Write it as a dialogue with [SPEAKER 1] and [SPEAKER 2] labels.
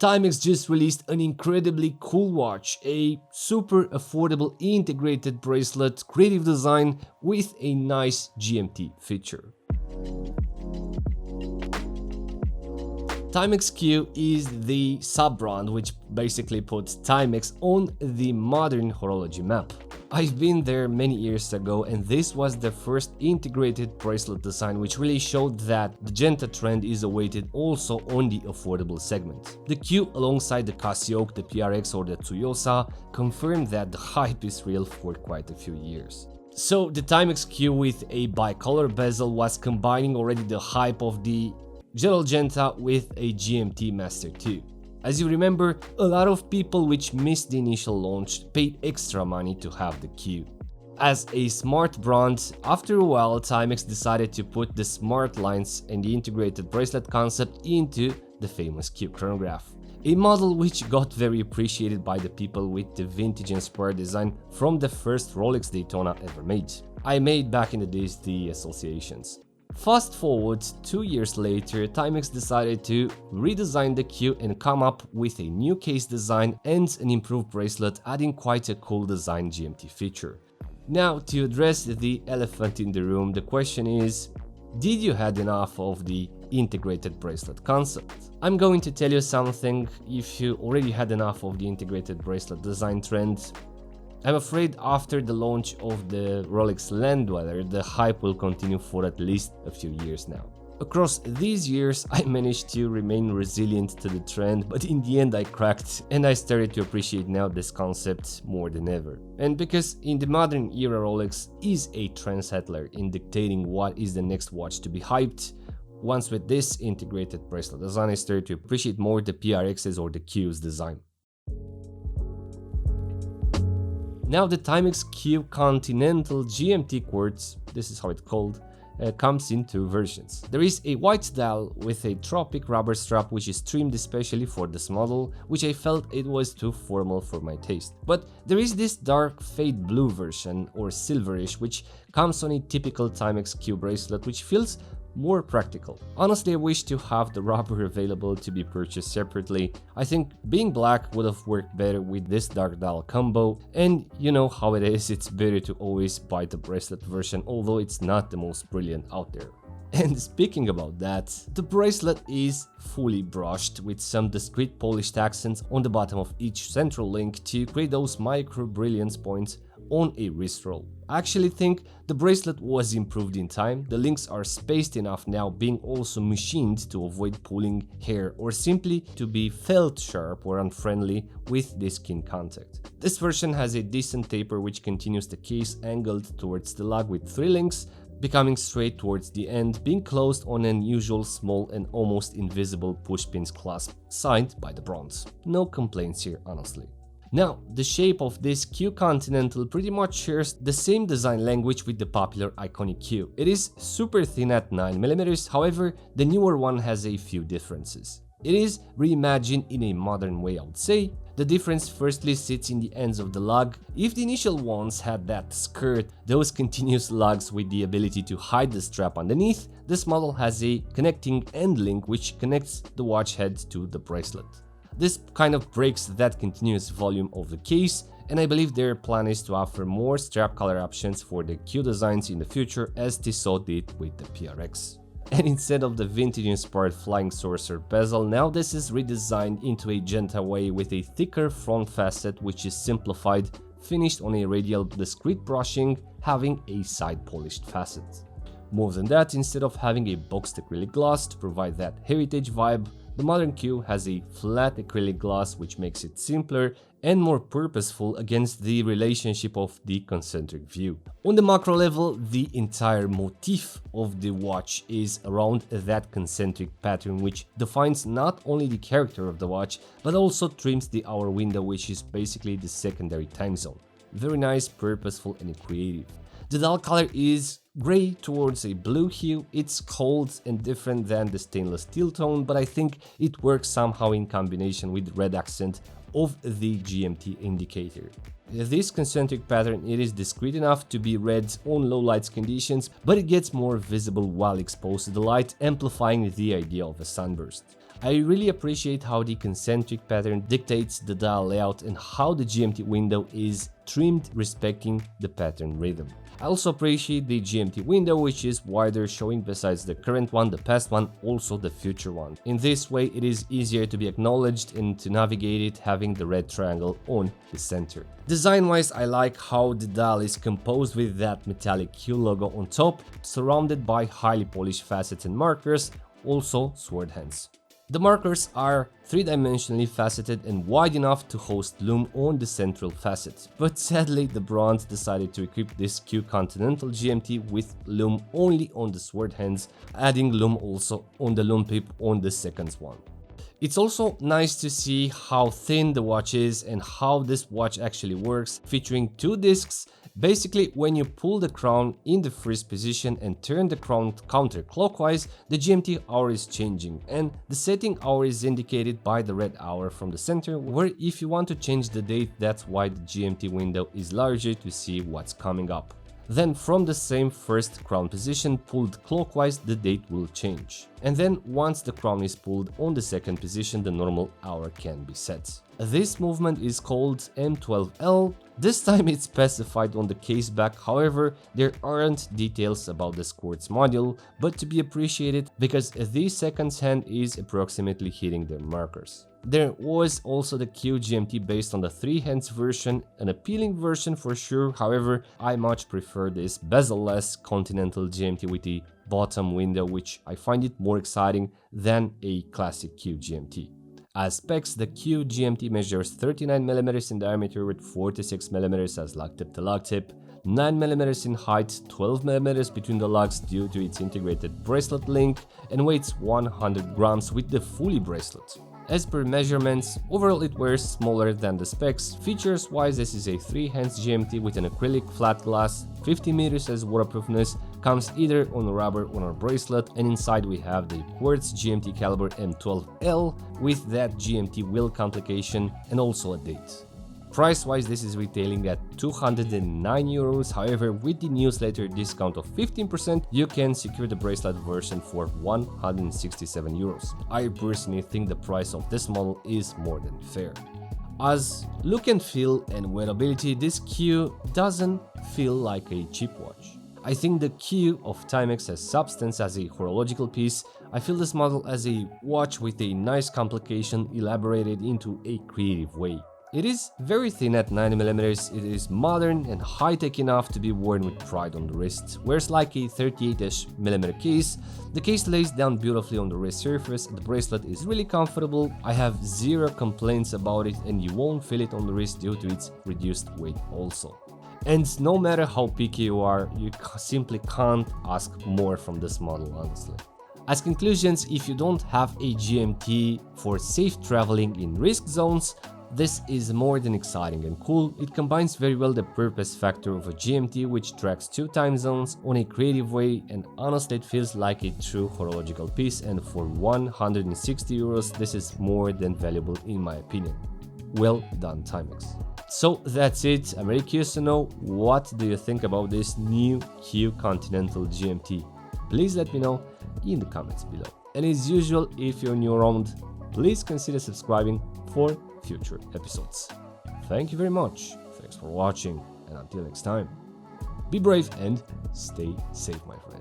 [SPEAKER 1] Timex just released an incredibly cool watch, a super affordable integrated bracelet, creative design with a nice GMT feature. Timex Q is the sub-brand which basically puts Timex on the modern horology map. I've been there many years ago, and this was the first integrated bracelet design which really showed that the Genta trend is awaited also on the affordable segment. The Q alongside the Casio, the PRX or the Tsuyosa confirmed that the hype is real for quite a few years. So the Timex Q with a bicolor bezel was combining already the hype of the Gerald Genta with a GMT Master 2. As you remember, a lot of people which missed the initial launch paid extra money to have the Q. As a smart brand, after a while Timex decided to put the smart lines and the integrated bracelet concept into the famous Q chronograph. A model which got very appreciated by the people with the vintage-inspired design from the first Rolex Daytona ever made. I made back in the days the associations. Fast forward 2 years later, Timex decided to redesign the Q and come up with a new case design and an improved bracelet, adding quite a cool design GMT feature. Now, to address the elephant in the room, the question is, did you had enough of the integrated bracelet concept? I'm going to tell you something. If you already had enough of the integrated bracelet design trend, I'm afraid after the launch of the Rolex Land Dweller, the hype will continue for at least a few years now. Across these years, I managed to remain resilient to the trend, but in the end I cracked and I started to appreciate now this concept more than ever. And because in the modern era Rolex is a trendsetter in dictating what is the next watch to be hyped, once with this integrated bracelet design I started to appreciate more the PRX's or the Q's design. Now the Timex Q Continental GMT Quartz, this is how it's called, comes in two versions. There is a white dial with a tropic rubber strap which is trimmed especially for this model, which I felt it was too formal for my taste. But there is this dark fade blue version or silverish which comes on a typical Timex Q bracelet which feels more practical. Honestly, I wish to have the rubber available to be purchased separately. I think being black would have worked better with this dark dial combo, and you know how it is, it's better to always buy the bracelet version, although it's not the most brilliant out there. And speaking about that, the bracelet is fully brushed with some discrete polished accents on the bottom of each central link to create those micro brilliance points on a wrist roll. I actually think the bracelet was improved in time. The links are spaced enough now, being also machined to avoid pulling hair or simply to be felt sharp or unfriendly with the skin contact. This version has a decent taper which continues the case angled towards the lug with 3 links, becoming straight towards the end, being closed on an usual small and almost invisible pushpins clasp signed by the bronze. No complaints here, honestly. Now, the shape of this Q Continental pretty much shares the same design language with the popular iconic Q. It is super thin at 9mm, however, the newer one has a few differences. It is reimagined in a modern way, I would say. The difference firstly sits in the ends of the lug. If the initial ones had that skirt, those continuous lugs with the ability to hide the strap underneath, this model has a connecting end link which connects the watch head to the bracelet. This kind of breaks that continuous volume of the case, and I believe their plan is to offer more strap color options for the Q designs in the future, as Tissot did with the PRX. And instead of the vintage-inspired flying saucer bezel, now this is redesigned into a Genta way with a thicker front facet which is simplified, finished on a radial discrete brushing, having a side polished facet. More than that, instead of having a boxed acrylic glass to provide that heritage vibe, the modern Q has a flat acrylic glass which makes it simpler and more purposeful against the relationship of the concentric view. On the macro level, the entire motif of the watch is around that concentric pattern which defines not only the character of the watch but also trims the hour window, which is basically the secondary time zone. Very nice, purposeful and creative. The dial color is gray towards a blue hue. It's cold and different than the stainless steel tone, but I think it works somehow in combination with the red accent of the GMT indicator. This concentric pattern, it is discreet enough to be read on low light conditions, but it gets more visible while exposed to the light, amplifying the idea of a sunburst. I really appreciate how the concentric pattern dictates the dial layout and how the GMT window is trimmed respecting the pattern rhythm. I also appreciate the GMT window, which is wider, showing besides the current one, the past one, also the future one. In this way, it is easier to be acknowledged and to navigate it, having the red triangle on the center. Design-wise, I like how the dial is composed with that metallic Q logo on top, surrounded by highly polished facets and markers, also sword hands. The markers are three-dimensionally faceted and wide enough to host lume on the central facet, but sadly the brand decided to equip this Q Continental GMT with lume only on the sword hands, adding lume also on the lume pip on the second one. It's also nice to see how thin the watch is and how this watch actually works, featuring two discs. Basically, when you pull the crown in the first position and turn the crown counterclockwise, the GMT hour is changing, and the setting hour is indicated by the red hour from the center, where if you want to change the date, that's why the GMT window is larger to see what's coming up. Then from the same first crown position pulled clockwise, the date will change. And then once the crown is pulled on the second position, the normal hour can be set. This movement is called M12L. This time it's specified on the case back, however, there aren't details about the quartz module, but to be appreciated because the second hand is approximately hitting their markers. There was also the Q GMT based on the 3 hands version, an appealing version for sure, however, I much prefer this bezel-less Continental GMT with the bottom window, which I find it more exciting than a classic Q GMT. As specs, the Q GMT measures 39mm in diameter with 46mm as lug tip to lug tip, 9mm in height, 12mm between the lugs due to its integrated bracelet link, and weighs 100 grams with the fully bracelet. As per measurements, overall it wears smaller than the specs. Features wise, this is a 3 hands GMT with an acrylic flat glass, 50 meters as waterproofness, comes either on a rubber or on a bracelet, and inside we have the quartz GMT caliber M12L with that GMT wheel complication and also a date. Price wise, this is retailing at 209 euros, however with the newsletter discount of 15% you can secure the bracelet version for 167 euros. I personally think the price of this model is more than fair. As look and feel and wearability, this Q doesn't feel like a cheap watch. I think the Q of Timex has substance as a horological piece. I feel this model as a watch with a nice complication elaborated into a creative way. It is very thin at 90mm, it is modern and high-tech enough to be worn with pride on the wrist. Wears like a 38mm case, the case lays down beautifully on the wrist surface, the bracelet is really comfortable, I have zero complaints about it and you won't feel it on the wrist due to its reduced weight also. And no matter how picky you are, you simply can't ask more from this model, honestly. As conclusions, if you don't have a GMT for safe traveling in risk zones, this is more than exciting and cool. It combines very well the purpose factor of a GMT which tracks 2 time zones on a creative way, and honestly it feels like a true horological piece, and for 160 euros this is more than valuable in my opinion. Well done Timex. So that's it, I'm very curious to know what do you think about this new Q Continental GMT. Please let me know in the comments below. And as usual, if you're new around, please consider subscribing for future episodes. Thank you very much, thanks for watching, and until next time, be brave and stay safe my friends.